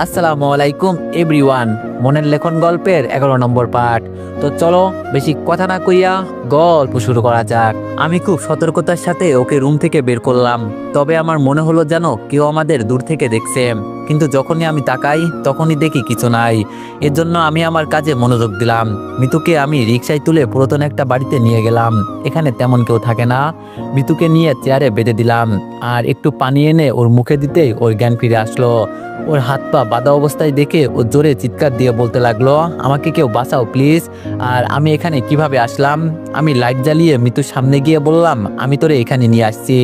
আসসালামু আলাইকুম এভরিওয়ান। মনের লেখন গল্পের 11 নম্বর পার্ট। তো চলো বেশি কথা না কইয়া গল্প শুরু করা যাক। আমি খুব সতর্কতার সাথে ওকে রুম থেকে বের করলাম, তবে আমার মনে হলো যেন কেউ আমাদের দূর থেকে দেখছে। কিন্তু যখনই আমি তাকাই তখনই দেখি কিছু নাই। এর জন্য আমি আমার কাজে মনোযোগ দিলাম। মিতুকে আমি রিকশায় তুলে পুরাতন একটা বাড়িতে নিয়ে গেলাম। এখানে তেমন কেউ থাকে না। মিতুকে নিয়ে চেয়ারে বেঁধে দিলাম, আর একটু পানি এনে ওর মুখে দিতেই ওর জ্ঞান ফিরে আসলো। ওর হাত পা বাঁধা অবস্থায় দেখে ও জোরে চিৎকার দিয়ে বলতে লাগলো, আমাকে কেউ বাঁচাও প্লিজ। আর আমি এখানে কিভাবে আসলাম? আমি লাইট জ্বালিয়ে মৃত্যুর সামনে গিয়ে বললাম, আমি তোরে এখানে নিয়ে আসছি,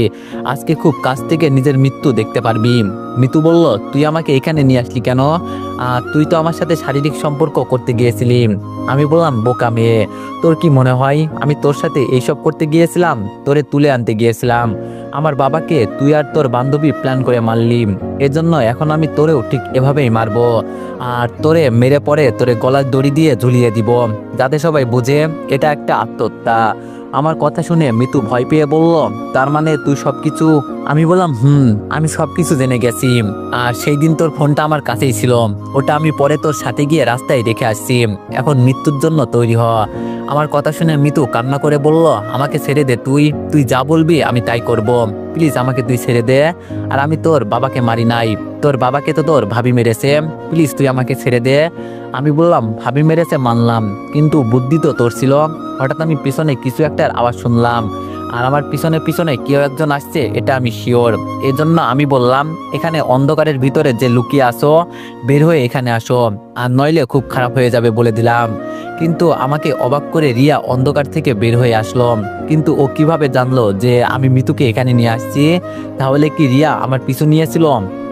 আজকে খুব কাছ থেকে নিজের মৃত্যু দেখতে পারবি। মিতু বলল, তুই আমাকে এখানে নিয়ে আসলি কেন? তুই তো আমার সাথে শারীরিক সম্পর্ক করতে গিয়েছিলি। আমি বললাম, বোকা মেয়ে, তোর কি মনে হয় আমি তোর সাথে এইসব করতে গিয়েছিলাম? তোরে তুলে আনতে গিয়েছিলাম। আমার বাবাকে তুই আর তোর বান্ধবী প্ল্যান করে মারলি, এজন্য এখন আমি তোরেও ঠিক এভাবেই মারবো। আর তোরে মেরে পরে তোরে গলার দড়ি দিয়ে ঝুলিয়ে দিব, যাতে সবাই বুঝে এটা একটা আত্মহত্যা। আমার কথা শুনে মিতু ভয় পেয়ে বলল, তার মানে তুই সবকিছু? আমি বললাম, আমি সবকিছু জেনে গেছি। আর সেই দিন তোর ফোনটা আমার কাছেই ছিল, ওটা আমি পরে তোর সাথে গিয়ে রাস্তায় রেখে আসছি। এখন মৃত্যুর জন্য তৈরি হ। আমার কথা শুনে মিতু কান্না করে বলল, আমাকে ছেড়ে দে, তুই তুই যা বলবি আমি তাই করব, প্লিজ আমাকে তুই ছেড়ে দে। আর আমি তোর বাবাকে মারি নাই, তোর বাবাকে তো তোর ভাবি মেরেছে, প্লিজ তুই আমাকে ছেড়ে দে। আমি বললাম, ভাবি মেরেছে মানলাম, কিন্তু বুদ্ধি তো তোর ছিল। হঠাৎ আমি পিছনে কিছু একটা আওয়াজ শুনলাম, আর আমার পিছনে পিছনে কেউ একজন আসছে, এটা আমি শিওর। এজন্য আমি বললাম, এখানে অন্ধকারের ভিতরে যে লুকিয়ে আসো, বের হয়ে এখানে আসো, আর নইলে খুব খারাপ হয়ে যাবে বলে দিলাম। কিন্তু আমাকে অবাক করে রিয়া অন্ধকার থেকে বের হয়ে আসলো। কিন্তু ও কিভাবে জানলো যে আমি মিতুকে এখানে নিয়ে আসছি? তাহলে কি রিয়া আমার পিছু নিয়েছিল?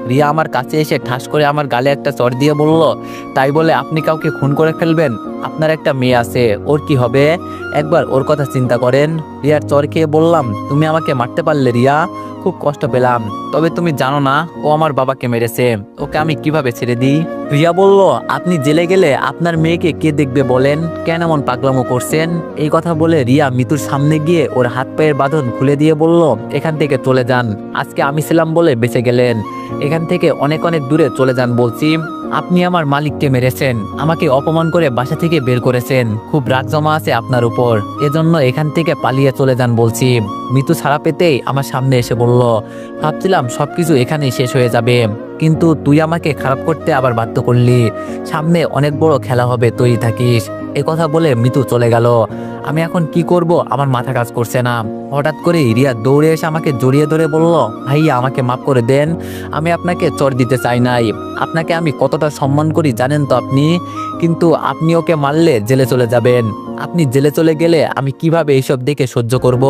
রিয়া আমার কাছে এসে ঠাস করে আমার গালে একটা চড় দিয়ে বলল, তাই বলে আপনি কাউকে খুন করে ফেলবেন? আপনার একটা মেয়ে আছে, ওর কি হবে? একবার ওর কথা চিন্তা করেন। রিয়ার চড় খেয়ে বললাম, তুমি আমাকে মারতে পারলে রিয়া, খুব কষ্ট পেলাম। তবে তুমি জানো না ও আমার বাবাকে মেরেছে, ওকে আমি কিভাবে ছেড়ে দিই? রিয়া বলল, আপনি জেলে গেলে আপনার মেয়েকে কে দেখবে বলেন? কেন এমন পাগলামো করছেন? এই কথা বলে রিয়া মিতুর সামনে গিয়ে ওর হাত পায়ের বাঁধন খুলে দিয়ে বলল, এখান থেকে চলে যান, আজকে আমি ছিলাম বলে বেঁচে গেলেন, এখান থেকে অনেক অনেক দূরে চলে যান বলছি। আপনি আমার মালিককে মেরেছেন, আমাকে অপমান করে বাসা থেকে বের করেছেন, খুব রাগ জমা আছে আপনার উপর, এজন্য এখান থেকে পালিয়ে চলে যান বলছি। মিতু ছাড়া পেতেই আমার সামনে এসে বলল, ভাবছিলাম সবকিছু এখানেই শেষ হয়ে যাবে, কিন্তু তুই আমাকে খারাপ করতে আবার বাধ্য করলি। সামনে অনেক বড় খেলা হবে, তৈরি থাকিস। এ কথা বলে মিতু চলে গেল। আমি এখন কি করব আমার মাথা কাজ করছে না। হঠাৎ করে রিয়া দৌড়ে এসে আমাকে জড়িয়ে ধরে বলল, ভাইয়া আমাকে মাফ করে দেন, আমি আপনাকে চড় দিতে চাই নাই, আপনাকে আমি কতটা সম্মান করি জানেন তো আপনি, কিন্তু আপনি ওকে মারলে জেলে চলে যাবেন, আপনি জেলে চলে গেলে আমি কিভাবে এইসব দেখে সহ্য করব?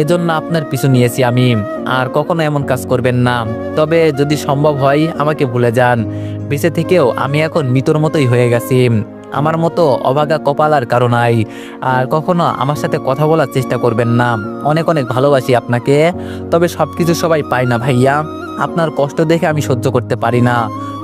এজন্য আপনার পিছু নিয়েছি আমি। আর কখনো এমন কাজ করবেন না, তবে যদি সম্ভব হয় আমাকে ভুলে যান। বেঁচে থেকেও আমি এখন মৃতর মতোই হয়ে গেছি, আমার মতো অভাগা কপাল আর কারো নাই। আর কখনো আমার সাথে কথা বলার চেষ্টা করবেন না, অনেক অনেক ভালোবাসি আপনাকে, তবে সবকিছু সবাই পায় না ভাইয়া, আপনার কষ্ট দেখে আমি সহ্য করতে পারি না,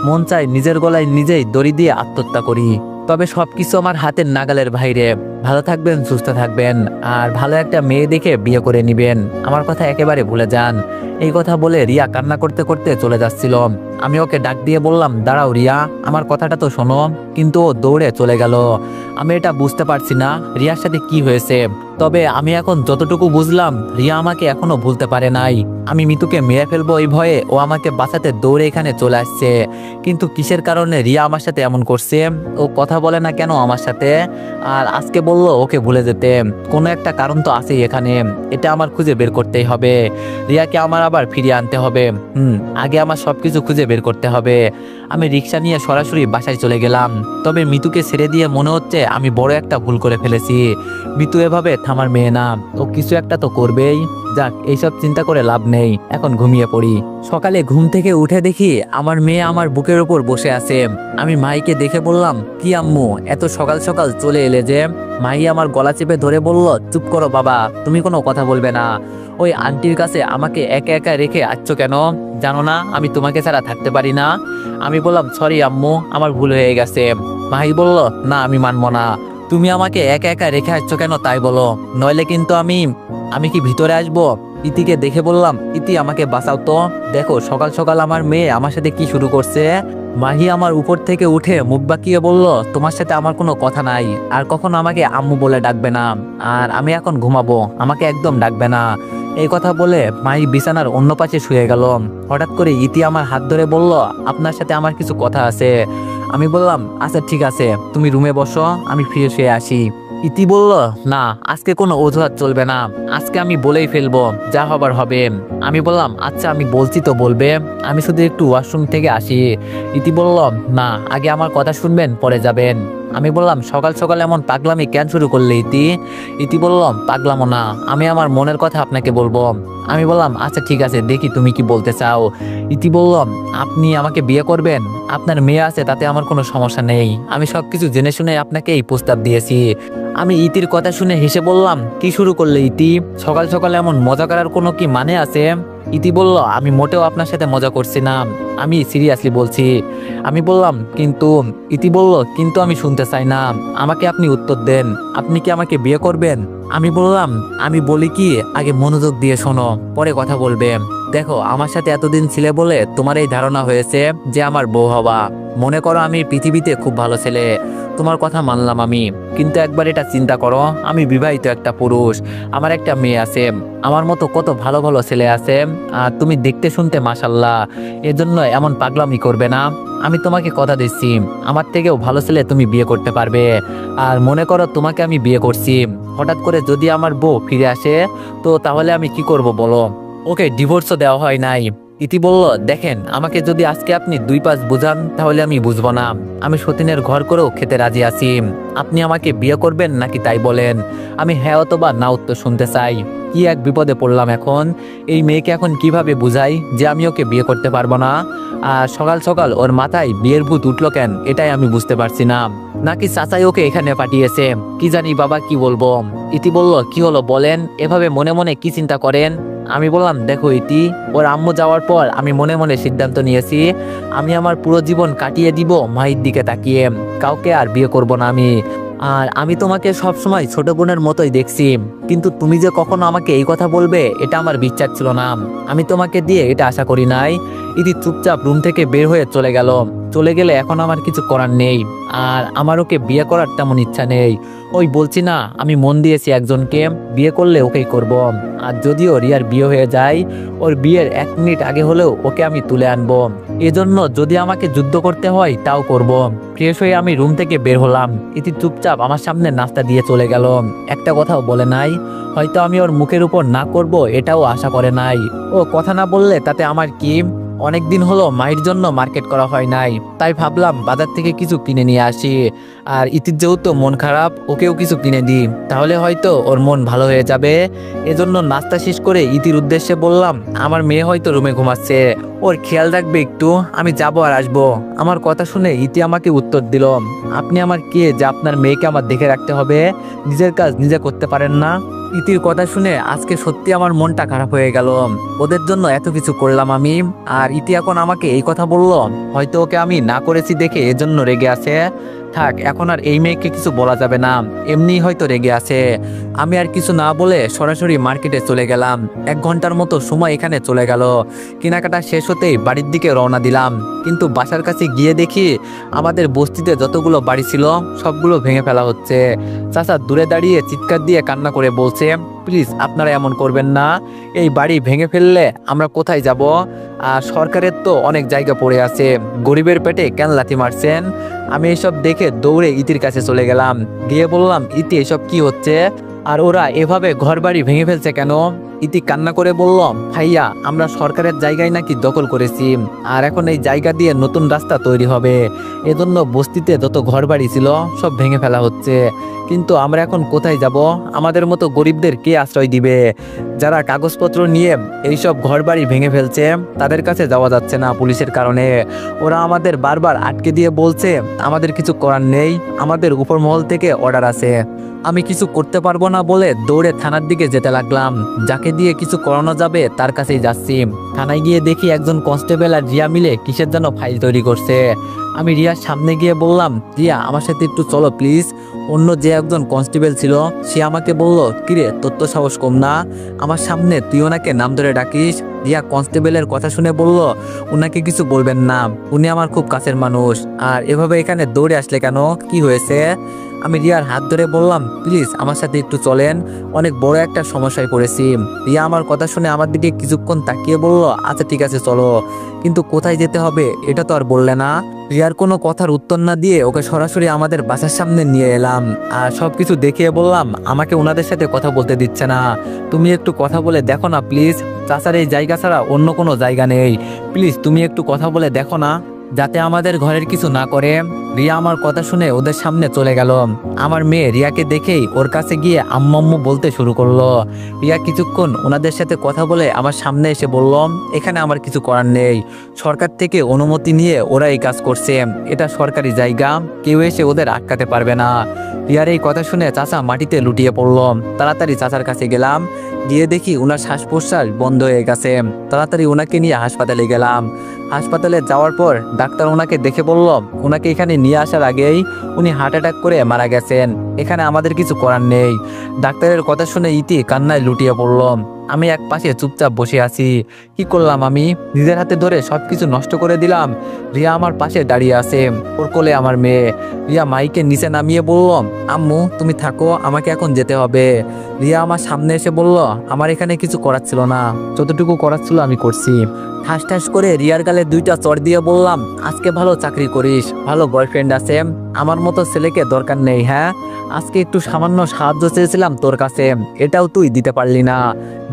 মন চায় নিজের গলায় নিজেই দড়ি দিয়ে আত্মহত্যা করি, তবে সবকিছু আমার হাতের নাগালের বাইরে। ভালো থাকবেন, সুস্থ থাকবেন, আর ভালো একটা মেয়ে দেখে বিয়ে করে নিবেন, আমার কথা একেবারে ভুলে যান। এই কথা বলে রিয়া কান্না করতে করতে চলে যাচ্ছিল। আমি ওকে ডাক দিয়ে বললাম, দাঁড়াও রিয়া, আমার কথাটা তো শোনো। কিন্তু ও দৌড়ে চলে গেল। আমি এটা বুঝতে পারছি না রিয়ার সাথে কি হয়েছে, তবে আমি এখন যতটুকু বুঝলাম রিয়া আমাকে এখনো ভুলতে পারে নাই। আমি মিতুকে মেরে ফেলবো এই ভয়ে ও আমাকে বাঁচাতে দৌড়ে এখানে চলে আসছে, কিন্তু কিসের কারণে রিয়া আমার সাথে এমন করছে? ও কথা বলে না কেন আমার সাথে? আর আজকে বললো ওকে ভুলে যেতে, কোনো একটা কারণ তো আছেই এখানে, এটা আমার খুঁজে বের করতেই হবে। রিয়াকে আমার আবার ফিরিয়ে আনতে হবে। আগে আমার সবকিছু খুঁজে বের করতে হবে। আমি রিক্সা নিয়ে সরাসরি বাসায় চলে গেলাম, তবে মিতুকে ছেড়ে দিয়ে মনে হচ্ছে আমি বড় একটা ভুল করে ফেলেছি। মিতু এভাবে থামার মেয়ে না, ও কিছু একটা তো করবেই। যাক, এইসব চিন্তা করে লাভ নেই, এখন ঘুমিয়ে পড়ি। সকালে ঘুম থেকে উঠে দেখি আমার মেয়ে আমার বুকের উপর বসে আছে। আমি মাইকে দেখে বললাম, কি আম্মু, এত সকাল সকাল চলে এলে যে? মাই আমার গলা চেপে ধরে বলল, চুপ করো বাবা, তুমি কোনো কথা বলবে না। ওই আন্টির কাছে আমাকে একা একা রেখে আসছো কেন? জানো না আমি তোমাকে ছাড়া থাকতে পারি না? আমি বললাম, সরি আম্মু, আমার ভুল হয়ে গেছে। মাই বলল, না আমি মানবো না, তুমি আমাকে একা একা রেখে আসছো কেন তাই বলো, নইলে কিন্তু আমি কি ভিতরে আসবো? ইতিকে দেখে বললাম, ইতি আমাকে বাঁচাও তো, দেখো সকাল সকাল আমার মেয়ে আমার সাথে কি শুরু করছে। মাহি আমার উপর থেকে উঠে মুখ বাঁকিয়ে বলল, তোমার সাথে আমার কোনো কথা নাই, আর কখনো আমাকে আম্মু বলে ডাকবে না, আর আমি এখন ঘুমাবো, আমাকে একদম ডাকবে না। এই কথা বলে মাহি বিছানার অন্য পাশে শুয়ে গেল। হঠাৎ করে ইতি আমার হাত ধরে বলল, আপনার সাথে আমার কিছু কথা আছে। আমি বললাম, আচ্ছা ঠিক আছে, তুমি রুমে বসো, আমি ফ্রেশ হয়ে আসি। ইতি বলল, না আজকে কোনো অজুহাত চলবে না, আজকে আমি বলেই ফেলবো, যা হবার হবে। আমি বললাম, আচ্ছা আমি বলছি তো বলবে, আমি শুধু একটু ওয়াশরুম থেকে আসি। ইতি বলল, না আগে আমার কথা শুনবেন পরে যাবেন। আমি বললাম, সকাল সকাল এমন পাগলামি কেন শুরু করলে ইতি? ইতি বলল, পাগলামো না, আমি আমার মনের কথা আপনাকে বলবো। আমি বললাম, আচ্ছা ঠিক আছে, দেখি তুমি কি বলতে চাও। ইতি বলল, আপনি আমাকে বিয়ে করবেন? আপনার মেয়ে আছে, তাতে আমার কোনো সমস্যা নেই, আমি সবকিছু জেনে শুনে আপনাকে এই প্রস্তাব দিয়েছি। আমি ইতির কথা শুনে হেসে বললাম, কি শুরু করলে ইতি? সকাল সকাল এমন মজা করার কোনো কি মানে আছে? ইতি বলল, আমি মোটেও আপনার সাথে মজা করছি না, আমি সিরিয়াসলি বলছি। আমি বললাম, কিন্তু? ইতি বলল, কিন্তু আমি শুনতে চাই না, আমাকে আপনি উত্তর দেন, আপনি কি আমাকে বিয়ে করবেন? আমি বললাম, আমি বলি কি, আগে মনোযোগ দিয়ে শোনো, পরে কথা বলবে। দেখো, আমার সাথে এতদিন ছিলে বলে তোমার এই ধারণা হয়েছে যে আমার বউ হবা। মনে করো আমি পৃথিবীতে খুব ভালো ছেলে, তোমার কথা মানলাম আমি, কিন্তু একবার এটা চিন্তা করো, আমি বিবাহিত একটা পুরুষ, আমার একটা মেয়ে আছে, আমার মতো কত ভালো ভালো ছেলে আছে, আর তুমি দেখতে শুনতে মাশাল্লাহ, এজন্য এমন পাগলামি করবে না। আমি তোমাকে কথা দিচ্ছি, আমার থেকেও ভালো ছেলে তুমি বিয়ে করতে পারবে। আর মনে করো তোমাকে আমি বিয়ে করছি, হঠাৎ করে যদি আমার বউ ফিরে আসে, তো তাহলে আমি কি করব বলো? ওকে ডিভোর্সও দেওয়া হয় নাই। ইতি বলল, দেখেন, আমাকে যদি আজকে আপনি 2 পাঁচ বোঝান তাহলে আমি বুঝবো না, আমি সতীনের ঘর করেও খেতে রাজি আছি, আপনি আমাকে বিয়ে করবেন নাকি তাই বলেন, আমি হ্যাঁ অথবা না উত্তর শুনতে চাই। কি এক বিপদে পড়লাম এখন, এই মেয়েকে এখন কিভাবে বুঝাই যে আমি ওকে বিয়ে করতে পারবো না? আর সকাল সকাল ওর মাথায় বিয়ের ভূত উঠলো কেন, এটাই আমি বুঝতে পারছি না। নাকি চাচাই ওকে এখানে পাঠিয়েছে, কি জানি বাবা, কি বলবো। ইতি বলল, কি হলো বলেন, এভাবে মনে মনে কি চিন্তা করেন? আমি বললাম, দেখো ইতি, ওর আম্মু যাওয়ার পর আমি মনে মনে সিদ্ধান্ত নিয়েছি, আমি আমার পুরো জীবন কাটিয়ে দিব মাহির দিকে তাকিয়ে, কাউকে আর বিয়ে করব না আমি। আর আমি তোমাকে সবসময় ছোট বোনের মতোই দেখছি, কিন্তু তুমি যে কখনো আমাকে এই কথা বলবে এটা আমার বিশ্বাস ছিল না, আমি তোমাকে দিয়ে এটা আশা করি নাই। ইতি চুপচাপ রুম থেকে বের হয়ে চলে গেল। চলে গেলে এখন আমার কিছু করার নেই, আর আমার ওকে বিয়ে করার তেমন ইচ্ছা নেই। ওই বলছি না, আমি মন দিয়েছি একজনকে, বিয়ে করলে ওকেই করব। আর যদিও রিয়ার বিয়ে হয়ে যায়, ওর বিয়ের 1 মিনিট আগে হলেও ওকে আমি তুলে আনবো, এজন্য যদি আমাকে যুদ্ধ করতে হয় তাও করব। ফ্রেশ হয়ে আমি রুম থেকে বের হলাম। ইতি চুপচাপ আমার সামনে নাস্তা দিয়ে চলে গেল, একটা কথাও বলে নাই। হয়তো আমি ওর মুখের উপর না করব এটাও আশা করে নাই। ও কথা না বললে তাতে আমার কি? অনেকদিন হলো মায়ের জন্য মার্কেট করা হয় নাই, তাই ভাবলাম বাজার থেকে কিছু কিনে নিয়ে আসি। আর ইতির যেহেতু মন খারাপ, ওকেও কিছু কিনে দিই, তাহলে হয়তো ওর মন ভালো হয়ে যাবে। এজন্য নাস্তা শেষ করে ইতির উদ্দেশ্যে বললাম, আমার মেয়ে হয়তো রুমে ঘুমাচ্ছে, ওর খেয়াল রাখবে একটু, আমি যাবো আর আসবো। আমার কথা শুনে ইতি আমাকে উত্তর দিল, আপনি আমার কে যে আপনার মেয়েকে আমার দেখে রাখতে হবে? নিজের কাজ নিজে করতে পারেন না? ইতির কথা শুনে আজকে সত্যি আমার মনটা খারাপ হয়ে গেল, ওদের জন্য এত কিছু করলাম আমি, আর ইতি এখন আমাকে এই কথা বলল, হয়তো ওকে আমি না করেছি দেখে এজন্য রেগে আছে। থাক, এখন আর এই মেয়েকে কিছু বলা যাবে না, এমনি হয়তো রেগে আছে। আমি আর কিছু না বলে সরাসরি মার্কেটে চলে গেলাম। 1 ঘন্টার মতো সময় এখানে চলে গেল। কেনাকাটা শেষ হতেই বাড়ির দিকে রওনা দিলাম, কিন্তু বাসার কাছে গিয়ে দেখি আমাদের বস্তিতে যতগুলো বাড়ি ছিল সবগুলো ভেঙে ফেলা হচ্ছে। চাচা দূরে দাঁড়িয়ে চিৎকার দিয়ে কান্না করে বলছে, প্লিজ আপনারা এমন করবেন না, এই বাড়ি ভেঙে ফেললে আমরা কোথায় যাব? আর সরকারের তো অনেক জায়গা পড়ে আছে, গরিবের পেটে কেন লাথি মারছেন? আমি এসব দেখে দৌড়ে ইতির কাছে চলে গেলাম, গিয়ে বললাম, ইতি এসব কি হচ্ছে, আর ওরা এভাবে ঘর বাড়ি ভেঙে ফেলছে কেন? ইতি কান্না করে বলল, ভাইয়া, আমরা সরকারের জায়গায় নাকি দখল করেছি, আর এখন এই জায়গা দিয়ে নতুন রাস্তা তৈরি হবে, এজন্য বস্তিতে যত ঘর বাড়ি ছিল সব ভেঙে ফেলা হচ্ছে। কিন্তু আমরা এখন কোথায় যাব? আমাদের মতো গরিবদের কে আশ্রয় দিবে? যারা কাগজপত্র নিয়ে এইসব ঘর বাড়ি ভেঙে ফেলছে তাদের কাছে যাওয়া যাচ্ছে না পুলিশের কারণে। ওরা আমাদের বারবার আটকে দিয়ে বলছে আমাদের কিছু করার নেই, আমাদের উপর মহল থেকে অর্ডার আছে। আমি কিছু করতে পারবো না বলে দৌড়ে থানার দিকে যেতে লাগলাম, যাকে দিয়ে কিছু করানো যাবে তার কাছেই যাচ্ছি। থানায় গিয়ে দেখি একজন কনস্টেবল আর রিয়া মিলে কিসের জন্য ফাইল তৈরি করছে। আমি রিয়ার সামনে গিয়ে বললাম, রিয়া আমার সাথে একটু চলো প্লিজ। ও অন্য যে একজন কনস্টেবল ছিল সে আমাকে বলল, কিরে তোর তো সাহস কম না, আমার সামনে তুই ওনাকে নাম ধরে ডাকিস। রিয়া কনস্টেবলের কথা শুনে বলল, উনাকে কিছু বলবেন না, উনি আমার খুব কাছের মানুষ। আর এভাবে এখানে দৌড়ে আসলে কেন, কি হয়েছে? আমি রিয়ার হাত ধরে বললাম, প্লিজ আমার সাথে একটু চলেন, অনেক বড় একটা সমস্যায় পড়েছি। রিয়া আমার কথা শুনে আমার দিকে কিছুক্ষণ তাকিয়ে বলল, আচ্ছা ঠিক আছে চলো, কিন্তু কোথায় যেতে হবে এটা তো আর বললে না। রিয়ার কোনো কথার উত্তর না দিয়ে ওকে সরাসরি আমাদের বাসার সামনে নিয়ে এলাম আর সবকিছু দেখিয়ে বললাম, আমাকে ওনাদের সাথে কথা বলতে দিচ্ছে না, তুমি একটু কথা বলে দেখো না প্লিজ, চাচার এই জায়গা ছাড়া অন্য কোনো জায়গা নেই, প্লিজ তুমি একটু কথা বলে দেখো না, যাতে আমাদের ঘরের কিছু না করে। রিয়া আমার কথা শুনে ওদের সামনে চলে গেল। আমার মেয়ে রিয়াকে দেখেই ওর কাছে গিয়ে আম্মু আম্মু বলতে শুরু করলো। রিয়া কিছুক্ষণ ওনাদের সাথে কথা বলে আমার সামনে এসে বলল, এখানে আমার কিছু করার নেই, সরকার থেকে অনুমতি নিয়ে ওরা এই কাজ করছে, এটা সরকারি জায়গা, কেউ এসে ওদের আটকাতে পারবে না। রিয়ার এই কথা শুনে চাচা মাটিতে লুটিয়ে পড়ল। তাড়াতাড়ি চাচার কাছে গেলাম, গিয়ে দেখি ওনার শ্বাস প্রশ্বাস বন্ধ হয়ে গেছে। তাড়াতাড়ি ওনাকে নিয়ে হাসপাতালে গেলাম। হাসপাতালে যাওয়ার পর ডাক্তার ওনাকে দেখে বলল, ওনাকে এখানে নিয়ে আসার আগেই উনি হার্ট অ্যাটাক করে মারা গেছেন, এখানে আমাদের কিছু করার নেই। ডাক্তারের কথা শুনে ইতি কান্নায় লুটিয়ে পড়ল। আমি এক পাশে চুপচাপ বসে আছি। কি করলাম আমি, নিজের হাতে ধরে সবকিছু নষ্ট করে দিলাম। রিয়া আমার পাশে দাঁড়িয়ে আছে, ওর কোলে আমার মেয়ে। রিয়া মাইকে নিচে নামিয়ে বলল, আম্মু তুমি থাকো, আমাকে এখন যেতে হবে। রিয়া আমার সামনে এসে বলল, আমার এখানে কিছু করার ছিল না, যতটুকু করার ছিল আমি করছি। ঠাস ঠাস করে রিয়ার গালে দুইটা চড় দিয়ে বললাম, আজকে ভালো চাকরি করিস, ভালো বয়ফ্রেন্ড আছে, আমার মতো ছেলেকে দরকার নেই। হ্যাঁ, আজকে একটু সামান্য সাহায্য চেয়েছিলাম তোর কাছে, এটাও তুই দিতে পারলি না,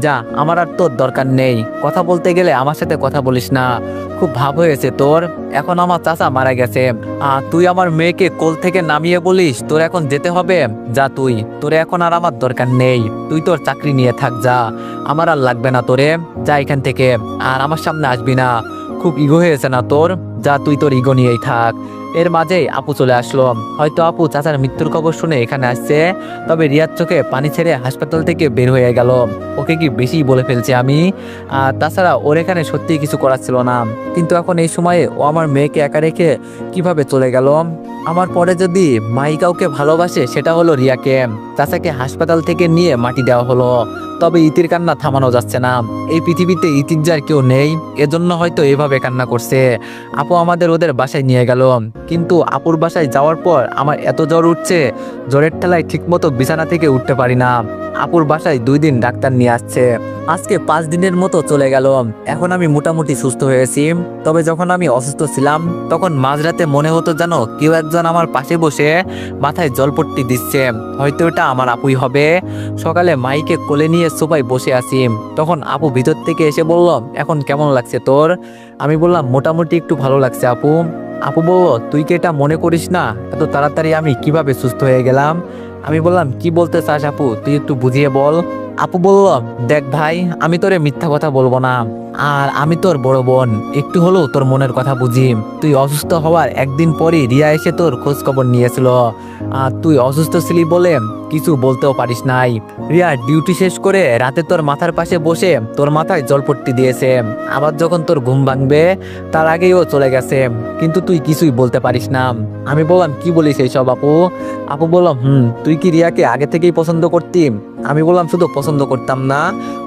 যা, আমার আর তোর দরকার নেই। কথা বলতে গেলে আমার সাথে কথা বলিস না, খুব ভাব হয়েছে তোর, এখন আমার চাচা মারা গেছে আর তুই আমার মেয়েকে কোল থেকে নামিয়ে বলিস তোর এখন যেতে হবে। যা তুই, তোর এখন আর আমার দরকার নেই, তুই তোর চাকরি নিয়ে থাক, যা, আমার আর লাগবে না তোরে, যা এখান থেকে, আর আমার সামনে আসবি না, খুব ইগো হয়েছে না তোর, যা তুই তোর ইগো নিয়েই থাক। এর মাঝেই আপু চলে আসলো। হয়তো আপু চাচার মৃত্যুর খবর শুনে এখানে আসছে, তবে রিয়ার চোখে পানি ছেড়ে হাসপাতাল থেকে বের হয়ে গেল। ওকে কি বেশি বলে ফেলছে আমি? আর তাছাড়া ওর এখানে সত্যিই কিছু করার ছিল না, কিন্তু এখন এই সময়ে ও আমার মেয়েকে একা রেখে কিভাবে চলে গেল? আমার পরে যদি মাই কাউকে ভালোবাসে সেটা হলো রিয়াকে। চাচাকে হাসপাতাল থেকে নিয়ে মাটি দেওয়া হলো, তবে ইতির কান্না থামানো যাচ্ছে না। এই পৃথিবীতে ইতির যার কেউ নেই, এজন্য হয়তো এভাবে কান্না করছে। আপু আমাদের ওদের বাসায় নিয়ে গেল, কিন্তু আপুর বাসায় যাওয়ার পর আমার এত জ্বর উঠছে, জ্বরের ঠেলায় ঠিকমতো বিছানা থেকে উঠতে পারি না। আপুর বাসায় 2 দিন ডাক্তার নিয়ে আসছে, আজকে 5 দিনের মতো চলে গেল। এখন আমি মোটামুটি সুস্থ হয়েছি, তবে যখন আমি অসুস্থ ছিলাম তখন মাঝরাতে মনে হতো যেন কেউ একজন আমার পাশে বসে মাথায় জলপট্টি দিচ্ছে, হয়তো এটা আমার আপুই হবে। সকালে মাইকে কোলে নিয়ে সোফায় বসে আছি, তখন আপু ভিতর থেকে এসে বলল, এখন কেমন লাগছে তোর? আমি বললাম, মোটামুটি একটু ভালো লাগছে আপু। আপু বলল, তুই কি এটা মনে করিস না এত তাড়াতাড়ি আমি কিভাবে সুস্থ হয়ে গেলাম? আমি বললাম, কি বলতে চাস আপু, তুই একটু বুঝিয়ে বল। আপু বলল, দেখ ভাই, আমি তোরে মিথ্যা কথা বলবো না, আর আমি তোর বড় বোন, একটু হলেও তোর মনের কথা বুঝি। তুই অসুস্থ হওয়ার একদিন পরই রিয়া এসে তোর খোঁজ খবর নিয়েছিল, আর তুই অসুস্থ ছিলি বলে কিছু বলতেও পারিস নাই। রিয়া ডিউটি শেষ করে রাতে তোর মাথার পাশে বসে তোর মাথায় জলপট্টি দিয়েছে, আবার যখন তোর ঘুম ভাঙবে তার আগেই ও চলে গেছে, কিন্তু তুই কিছুই বলতে পারিস না। আমি বললাম, কি বলিস এইসব আপু? আপু বললাম, তুই কি রিয়াকে আগে থেকেই পছন্দ করতি? আমি বললাম, শুধু পছন্দ করতাম না,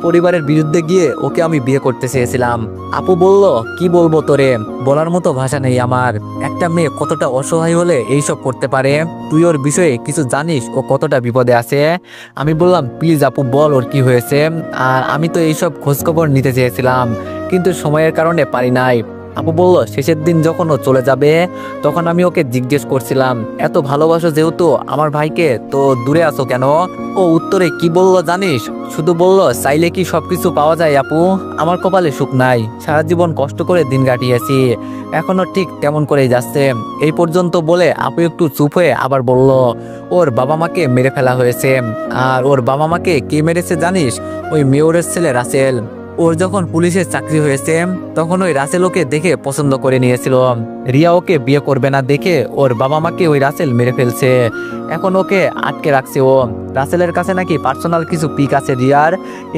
পরিবারের বিরুদ্ধে গিয়ে ওকে আমি বিয়ে করতে চেয়েছিলাম। আপু বলল, কি বলবো তোরে, বলার মতো ভাষা নেই আমার। একটা মেয়ে কতটা অসহায় হলে এইসব করতে পারে, তুই ওর বিষয়ে কিছু জানিস ও কতটা বিপদে আছে? আমি বললাম, প্লিজ আপু বল ওর কি হয়েছে, আর আমি তো এইসব খোঁজখবর নিতে চেয়েছিলাম, কিন্তু সময়ের কারণে পারি নাই। আপু বলল, শেষের দিন যখন ও চলে যাবে তখন আমি ওকে জিজ্ঞেস করছিলাম, এত ভালোবাসো যেহেতু আমার ভাইকে, তো দূরে আছো কেন? ও উত্তরে কি বলল জানিস? শুধু বলল, চাইলে কি সবকিছু পাওয়া যায় আপু, আমার কপালে সুখ নাই, সারা জীবন কষ্ট করে দিন কাটিয়েছি, এখনো ঠিক তেমন করেই যাচ্ছে। এই পর্যন্ত বলে আপু একটু চুপ হয়ে আবার বলল, ওর বাবা মাকে মেরে ফেলা হয়েছে। আর ওর বাবা মাকে কে মেরেছে জানিস? ওই মেয়রের ছেলে রাসেল। ওর যখন পুলিশের চাকরি হয়েছে তখন ওই রাসেল ওকে দেখে পছন্দ করে নিয়েছিল। রিয়া ওকে বিয়ে করবে না দেখে ওর বাবা মাকে ওই রাসেল মেরে ফেলছে। এখন ওকে আটকে রাখছে ও। রাসেলের কাছে নাকি পার্সোনাল কিছু পিক আছে রিয়ার,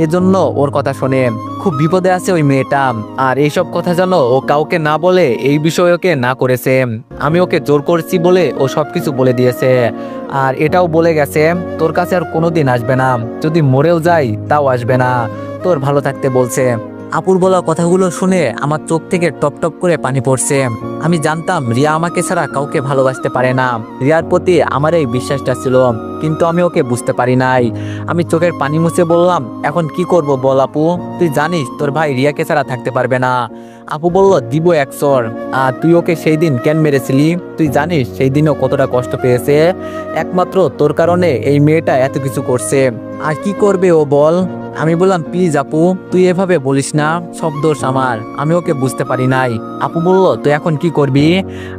এজন্য ওর কথা শোনে। খুব বিপদে আছে ওই মেয়েটা। আর এইসব কথা যেন ও কাউকে না বলে এই বিষয়ে ওকে না করেছে। আমি ওকে জোর করছি বলে ও সবকিছু বলে দিয়েছে। আর এটাও বলে গেছে তোর কাছে আর কোনোদিন আসবে না, যদি মরেও যায় তাও আসবে না, তোর ভালো থাকতে বলছে। আপুর বলা কথাগুলো শুনে আমার চোখ থেকে টপ টপ করে পানি পড়ছে। আমি জানতাম রিয়া আমাকে ছাড়া কাউকে ভালোবাসতে পারে না। রিয়ার প্রতি আমার এই বিশ্বাসটা ছিল, কিন্তু আমি ওকে বুঝতে পারি নাই। আমি চোখের পানি মুছে বললাম, এখন কি করব বল আপু? তুই জানিস তোর ভাই রিয়াকে ছাড়া থাকতে পারবে না। আপু বলল, দিব এক চর। আর তুই ওকে সেই দিন কেন মেরেছিলি? তুই জানিস সেই দিনও কতটা কষ্ট পেয়েছে? একমাত্র তোর কারণে এই মেয়েটা এত কিছু করছে। আর কি করবে ও বল? আমি বললাম, প্লিজ আপু তুই এভাবে বলিস না, সব দোষ আমার, আমি ওকে বুঝতে পারি নাই। আপু বলল, তুই এখন কি করবি?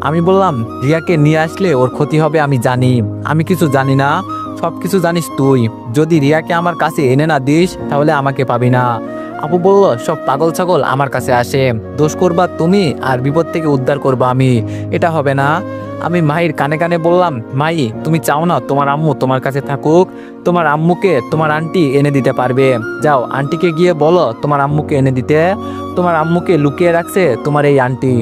আমি বললাম, রিয়াকে নিয়ে আসলে ওর ক্ষতি হবে আমি জানি, আমি কিছু জানি না, সব কিছু জানিস তুই। যদি রিয়াকে আমার কাছে এনে না দিস তাহলে আমাকে পাবি না। আপু বলল, সব পাগল ছাগল আমার কাছে আসে, দোষ করবা তুমি আর বিপদ থেকে উদ্ধার করবা আমি, এটা হবে না। আমি মাহির কানে কানে বললাম, মাহি তুমি চাও না তোমার আম্মু তোমার কাছে থাকুক? তোমার আম্মুকে তোমার আন্টি এনে দিতে পারবে, যাও আন্টিকে গিয়ে বলো তোমার আম্মুকে এনে দিতে, তোমার আম্মুকে লুকিয়ে রাখছে তোমার এই আন্টি।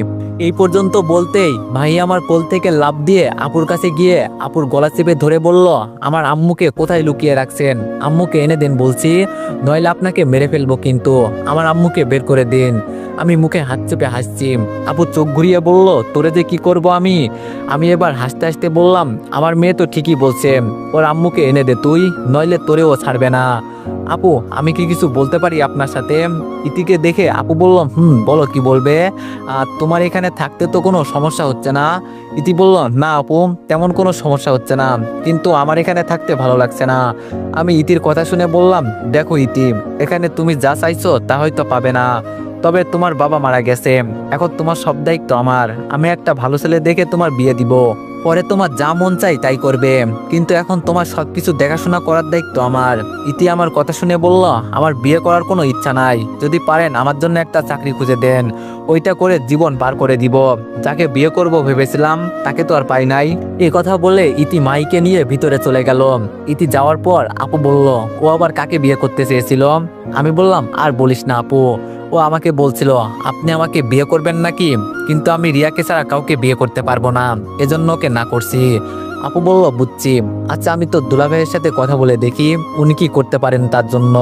এই পর্যন্ত বলতেই ভাই আমার কোল থেকে লাফ দিয়ে আপুর কাছে গিয়ে আপুর গলা চেপে ধরে বলল, আমার আম্মুকে কোথায় লুকিয়ে রাখছেন? আম্মুকে এনে দেন বলছি, নইলে আপনাকে মেরে ফেলবো, কিন্তু আমার আম্মুকে বের করে দিন। আমি মুখে হাত চেপে হাসছি। আপু চোখ ঘুরিয়ে বলল, তোরে যে কি করব আমি? আমি এবার হাসতে হাসতে বললাম, আমার মেয়ে তো ঠিকই বলছে, ওর আম্মুকে এনে দে তুই, নইলে তোরেও ছাড়বে না। আপু আমি কি কিছু বলতে পারি আপনার সাথে? ইতিকে দেখে আপু বলল, বলো কি বলবে? তোমার এখানে থাকতে তো কোনো সমস্যা হচ্ছে না? ইতি বলল, না আপু তেমন কোনো সমস্যা হচ্ছে না, কিন্তু আমার এখানে থাকতে ভালো লাগছে না। আমি ইতির কথা শুনে বললাম, দেখো ইতি, এখানে তুমি যা চাইছো তা হয়তো পাবে না, তবে তোমার বাবা মারা গেছে, এখন তোমার সব দায়িত্ব আমার। আমি একটা ভালো ছেলে দেখে তোমার বিয়ে দিব, পরে তোমার যা মন চাই তাই করবে, কিন্তু এখন তোমার সবকিছু দেখাশোনা করার দায়িত্ব আমার। ইতি আমার কথা শুনে বলল, আমার বিয়ে করার কোনো ইচ্ছা নাই, যদি পারেন আমার জন্য একটা চাকরি খুঁজে দেন, ওইটা করে জীবন পার করে দিব। যাকে বিয়ে করব ভেবেছিলাম তাকে তো আর পাই নাই। এই কথা বলে ইতি মাইকে নিয়ে ভিতরে চলে গেল। ইতি যাওয়ার পর আপু বলল, ও আবার কাকে বিয়ে করতে চেয়েছিল? আমি বললাম, আর বলিস না আপু, ও আমাকে বলছিল আপনি আমাকে বিয়ে করবেন নাকি, কিন্তু আমি রিয়াকে ছাড়া কাউকে বিয়ে করতে পারবো না, এজন্য ওকে না করছি। আপু বলল, বুঝছি, আচ্ছা আমি তো দুলাভাইয়ের সাথে কথা বলে দেখি উনি কি করতে পারেন তার জন্য।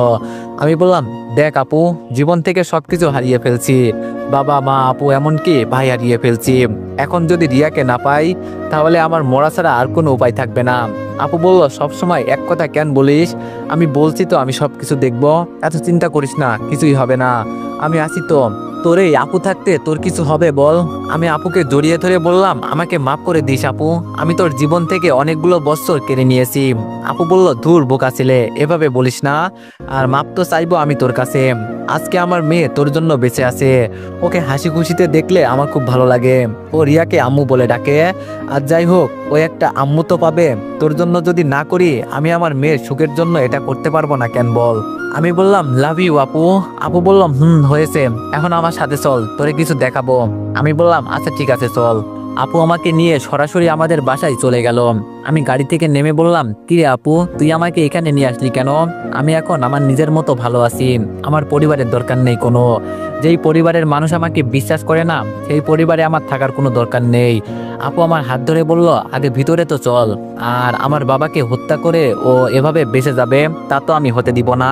আমি বললাম, দেখ আপু, জীবন থেকে সবকিছু হারিয়ে ফেলছি, বাবা মা আপু এমনকি ভাই হারিয়ে ফেলছি, এখন যদি রিয়াকে না পাই তাহলে আমার মরা ছাড়া আর কোনো উপায় থাকবে না। আপু বলল, সবসময় এক কথা কেন বলিস? আমি বলছি তো আমি সবকিছু দেখবো, এত চিন্তা করিস না, কিছুই হবে না, আমি আছি তো। তোর এই আপু থাকতে তোর কিছু হবে বল? আমি আপুকে জড়িয়ে ধরে বললাম, আমাকে মাফ করে দিস আপু, আমি তোর জীবন থেকে অনেকগুলো বছর কেড়ে নিয়েছি। আপু বলল, ধুর বোকা ছেলে, এভাবে বলিস না, আর মাপ তো চাইবো আমি তোর কাছে। আজকে আমার মেয়ে তোর জন্য বেঁচে আছে, ওকে হাসি খুশিতে দেখলে আমার খুব ভালো লাগে, ও রিয়াকে আম্মু বলে ডাকে। আর যাই হোক, ও একটা আম্মু তো পাবে, তোর জন্য যদি না করি আমি আমার মেয়ের সুখের জন্য এটা করতে পারবো না কেন বল? আমি বললাম, লাভ ইউ আপু। আপু বললাম, হয়েছে, এখন আমার সাথে চল, তোরে কিছু দেখাবো। আমি বললাম, আচ্ছা ঠিক আছে চল। আপু আমাকে নিয়ে সরাসরি আমাদের বাসায় চলে গেল। আমি গাড়ি থেকে নেমে বললাম, কিরে আপু, তুই আমাকে এখানে নিয়ে আসলি কেন? আমি এখন আমার নিজের মতো ভালো আছি, আমার পরিবারের দরকার নেই কোনো। যেই পরিবারের মানুষ আমাকে বিশ্বাস করে না সেই পরিবারে আমার থাকার কোনো দরকার নেই। আপু আমার হাত ধরে বলল, আগে ভিতরে তো চল, আর আমার বাবাকে হত্যা করে ও এভাবে বেঁচে যাবে তা তো আমি হতে দিব না।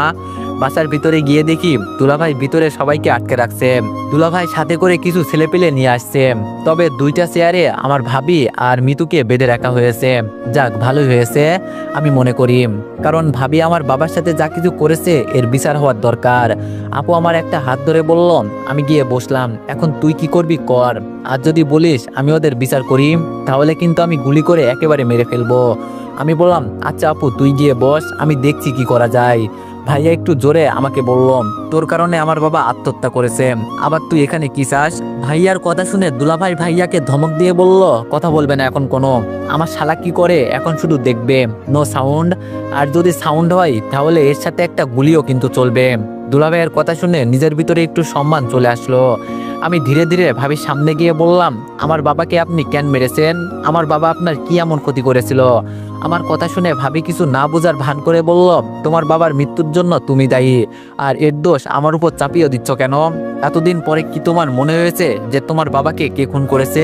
বাসার ভিতরে গিয়ে দেখি দুলাভাই ভিতরে সবাইকে আটকে রাখছে। দুলাভাই সাথে করে কিছু ছেলেপেলে নিয়ে আসছে, তবে দুইটা চেয়ারে আমার ভাবি আর মিতুকে বেঁধে রাখা হয়েছে। যাক ভালোই হয়েছে আমি মনে করি, কারণ ভাবি আমার বাবার সাথে যা কিছু করেছে এর বিচার হওয়ার দরকার। আপু আমার একটা হাত ধরে বলল, আমি গিয়ে বসলাম, এখন তুই কি করবি কর, আর যদি বলিস আমি ওদের বিচার করি তাহলে কিন্তু আমি গুলি করে একেবারে মেরে ফেলবো। আমি বললাম, আচ্ছা আপু তুই গিয়ে বস, আমি দেখছি কি করা যায়। ভাইয়া একটু জোরে আমাকে বলল, তোর কারণে আমার বাবা আত্মহত্যা করেছে, আবার তুই এখানে কি চাস? ভাইয়ার কথা শুনে দুলাভাই ভাইয়াকে ধমক দিয়ে বলল, কথা বলবে না এখন কোনো, আমার শালা কি করে এখন শুধু দেখবে, নো সাউন্ড, আর যদি সাউন্ড হয় তাহলে এর সাথে একটা গুলিও কিন্তু চলবে। দুলাভাইয়ের কথা শুনে নিজের ভিতরে একটু সম্মান চলে আসলো। আমি ধীরে ধীরে ভাবির সামনে গিয়ে বললাম, আমার বাবাকে আপনি কেন মেরেছেন? আমার বাবা আপনার কি এমন ক্ষতি করেছিল? আমার কথা শুনে ভাবি কিছু না বোঝার ভান করে বলল, তোমার বাবার মৃত্যুর জন্য তুমি দায়ী, আর এর দোষ আমার উপর চাপিয়ে দিচ্ছ কেন? এতদিন পরে কি তোমার মনে হয়েছে যে তোমার বাবাকে কে খুন করেছে?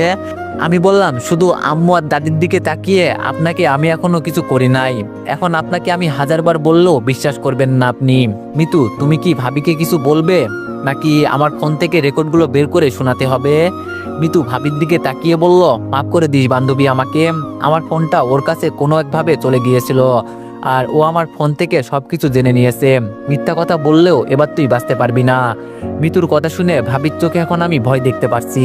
আমি বললাম, শুধু আম্মু আর দাদির দিকে তাকিয়ে আপনাকে আমি এখনো কিছু করি নাই, এখন আপনাকে আমি হাজারবার বললেও বিশ্বাস করবেন না আপনি। মিতু, তুমি কি ভাবিকে কিছু বলবে, নাকি আমার ফোন থেকে রেকর্ডগুলো বের করে শোনাতে হবে? মিতু ভাবির দিকে তাকিয়ে বলল, মাফ করে দিস বান্ধবী আমাকে, আমার ফোনটা ওর কাছে কোনো একভাবে চলে গিয়েছিল, আর ও আমার ফোন থেকে সবকিছু জেনে নিয়েছে। মিথ্যা কথা বললেও এবার তুই বাঁচতে পারবি না। মিতুর কথা শুনে ভাবির চোখে এখন আমি ভয় দেখতে পাচ্ছি।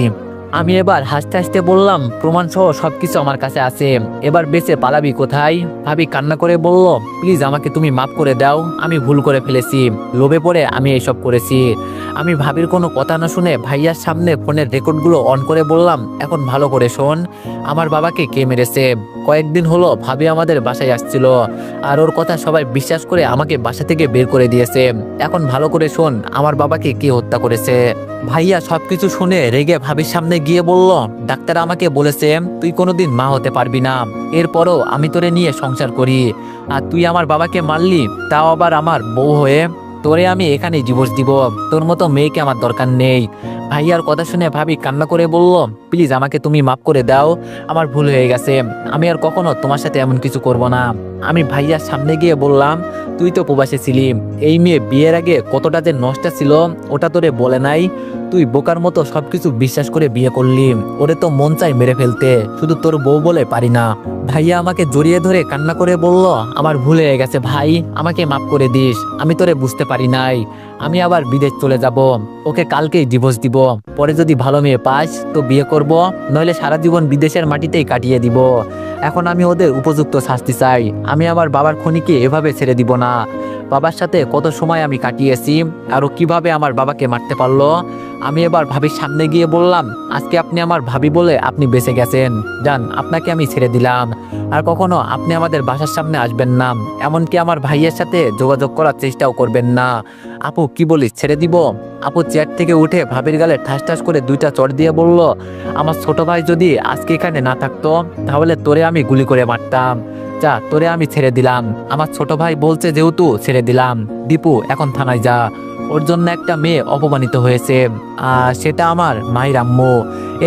আমি এবার হাসতে হাসতে বললাম, প্রমাণ সহ সবকিছু আমার কাছে আছে, এবার বেঁচে পালাবি কোথায়? ভাবি কান্না করে বলল, প্লিজ আমাকে তুমি মাফ করে দাও, আমি ভুল করে ফেলেছি, লোভে পড়ে আমি এসব করেছি। আমি ভাবির কোনো কথা না শুনে ভাইয়ার সামনে ফোনের রেকর্ডগুলো অন করে বললাম, এখন ভালো করে শোন, আমার বাবাকে কে মেরেছে। কয়েকদিন হলো ভাবি আমাদের বাসায় আসছিল, আর ওর কথা সবাই বিশ্বাস করে আমাকে বাসা থেকে বের করে দিয়েছে। এখন ভালো করে শোন, আমার বাবাকে কে হত্যা করেছে। ভাইয়া সবকিছু শুনে রেগে ভাবির সামনে গিয়ে বলল, ডাক্তার আমাকে বলেছে তুই কোনোদিন মা হতে পারবি না, এরপরও আমি তোরে নিয়ে সংসার করি, আর তুই আমার বাবাকে মারলি, তাও আবার আমার বউ হয়ে। তোরে আমি এখানেই ডিভোর্স দিব, তোর মতো মেয়েকে আমার দরকার নেই। ভাইয়ার কথা শুনে ভাবি কান্না করে বলল, প্লিজ আমাকে তুমি মাফ করে দাও, আমার ভুল হয়ে গেছে, আমি আর কখনো তোমার সাথে এমন কিছু করব না। আমি ভাইয়ার সামনে গিয়ে বললাম, তুই তো প্রবাসে ছিলি, এই মেয়ে বিয়ের আগে কতটা যে নষ্ট ছিল ওটা তোরে বলে নাই, তুই বোকার মতো সবকিছু বিশ্বাস করে বিয়ে করলি, ওরে তো মন চাই মেরে ফেলতে, শুধু তোর বউ বলে পারি না। ভাইয়া আমাকে জড়িয়ে ধরে কান্না করে বলল, আমার ভুল হয়ে গেছে ভাই, আমাকে মাফ করে দিস, আমি তোরে বুঝতে পারি নাই, আমি আবার বিদেশ চলে যাব, ওকে কালকেই ডিভোর্স দিব, পরে যদি ভালো মেয়ে পাস তো বিয়ে করব, নইলে সারা জীবন বিদেশের মাটিতেই কাটিয়ে দিব। এখন আমি ওদের উপযুক্ত শাস্তি চাই, আমি আমার বাবার খুনিকে এভাবে ছেড়ে দিব না। বাবার সাথে কত সময় আমি কাটিয়েছি, আর ও কিভাবে আমার বাবাকে মারতে পারলো। আমি এবার ভাবির সামনে গিয়ে বললাম, আজকে আপনি আমার ভাবি বলে আপনি বেঁচে গেছেন, যান, আপনাকে আমি ছেড়ে দিলাম, আর কখনো আপনি আমাদের বাসার সামনে আসবেন না, এমনকি আমার ভাইয়ের সাথে যোগাযোগ করার চেষ্টাও করবেন না। আপু কি বলিস, ছেড়ে দিব? আপু চেয়ার থেকে উঠে ভাবির গালে ঠাস ঠাস করে দুইটা চড় দিয়ে বলল, আমার ছোট ভাই যদি আজকে এখানে না থাকতো তাহলে তোরে আমি গুলি করে মারতাম, যা, তোরে আমি ছেড়ে দিলাম, আমার ছোট ভাই বলছে যেহেতু ছেড়ে দিলাম। দীপু এখন থানায় যা, ওর জন্য একটা মেয়ে অপমানিত হয়েছে, আর সেটা আমার মায়ের আম্মু,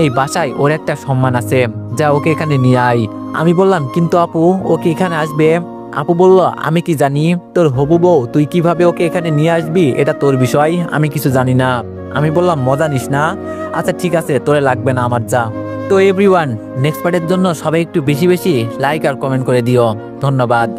এই বাসায় ওর একটা সম্মান আছে, যা ওকে এখানে নিয়ে আয়। আমি বললাম, কিন্তু আপু ওকে এখানে আসবে? আপু বলল, আমি কি জানি, তোর হবু বউ, তুই কিভাবে ওকে এখানে নিয়ে আসবি এটা তোর বিষয়, আমি কিছু জানি না। আমি বললাম, মজা নিস না? আচ্ছা ঠিক আছে, তোরে লাগবে না আমার, যা। তো এভরিওয়ান, নেক্সট পার্টের জন্য সবাই একটু বেশি বেশি লাইক আর কমেন্ট করে দিও। ধন্যবাদ।